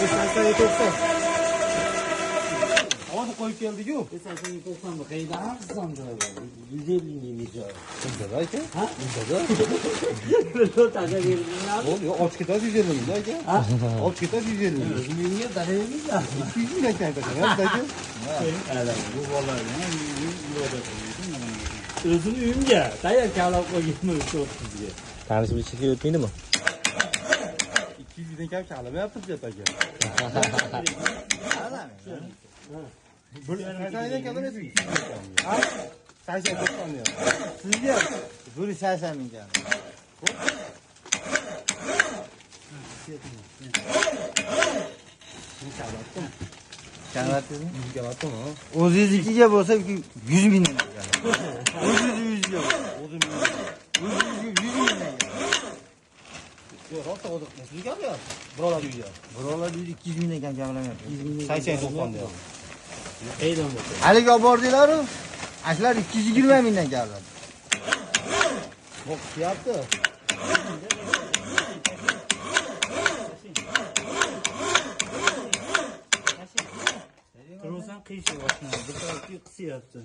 80-90. Hozir qo'yib keldik-ku. 80-90 mı? Qaydan sandı? 150 miydi joy? Shunda aka. Ha? Shunda. To'rt aka berdim ya. Bo'ldi, olib ketadi 150 ming aka. Ha? Olib ketadi 150 ming. Menga daraymiz ya. 200 ming aka aka. Bu bolalar o'zini uyimga tayyor kavlab qo'yganman 330 ga. Tanishib ichishga o'tmaydimi? 200 ming kam kalamayapti deb aka. Bir aydan kalamaysiz. Ha? 80-90 diyor. Sizga buni 80 ming jon. Kalavatdingmi? Kalavatdimi? O'zingizga bo'lsa 100 mingdan oladi. O'zingizga. O'zingizga 100 mingdan. Yo'q, rosa o'zi sizga gapiryapti. Birovlar uyga. Birovlar 200 mingdan kam kalamayapti. 80-90 diyor. Qaydan bo'lsa. Haliga olib bordinglar-ku. Ashlar 220 mingdan keladi. Bok kiyapti. Tursan qiyshi boshlanadi. Bir tarafga qisyapti.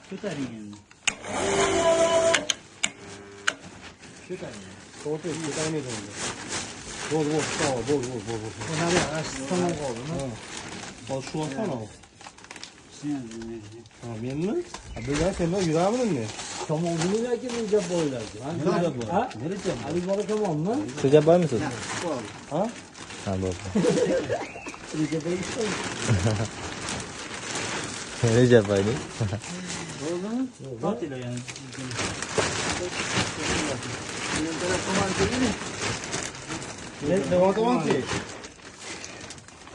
Ko'taring endi. Ko'taring. To'g'ri, ko'tarmaydi endi. Bo'l, tamam, bo'l. Hali tomon qoldimi? Hozir shu olsan o. Ha, Menmi? Bilgan senlar yuramidin men? tomon buni yoki menga bo'ylardi. Ha? Ali bola tomonmi? Siz jab bormisiz? Ha? Ha, bo'ldi. Reja bo'yishdi. Reja bayni. Bo'ldimi? Tortinglar yana. Ne tamam ki?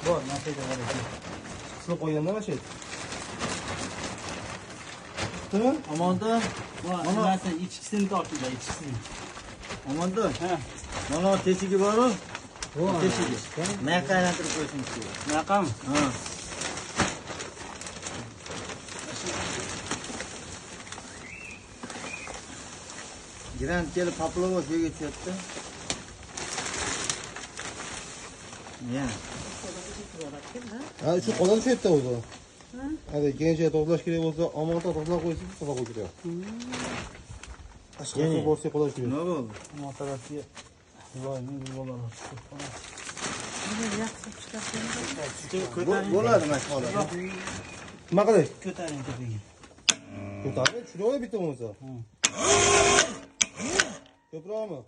Bor, nasayda bor. Siz qo'yganda mana shu. Tamam. Amonda, mana narsa ichkisini tortinglar, ichkisini. Amonda. Ha. Mana teshigi bor-ku. Teshigi. Mayqa aylantirib qo'yishimiz kerak. Bunaqami? Ha. Gran kelib Paplovo yo'lga tushyapti. Yana. Ha, shu qo'ldan tushayapti o'zi. Hadi gençe to'g'lash kerak bo'lsa, omonda to'g'lab qo'ysiz, to'g'lab qo'yadi. Ashqarga borsa qo'lash kerak. Nima bo'ldi? Motorasiga voyning bo'lar. Bo'ladi mashg'ulot. Nima qilish? Ko'taring tepaga. Ko'tarib, shuni bitta bo'lsa. Ko'proqmi?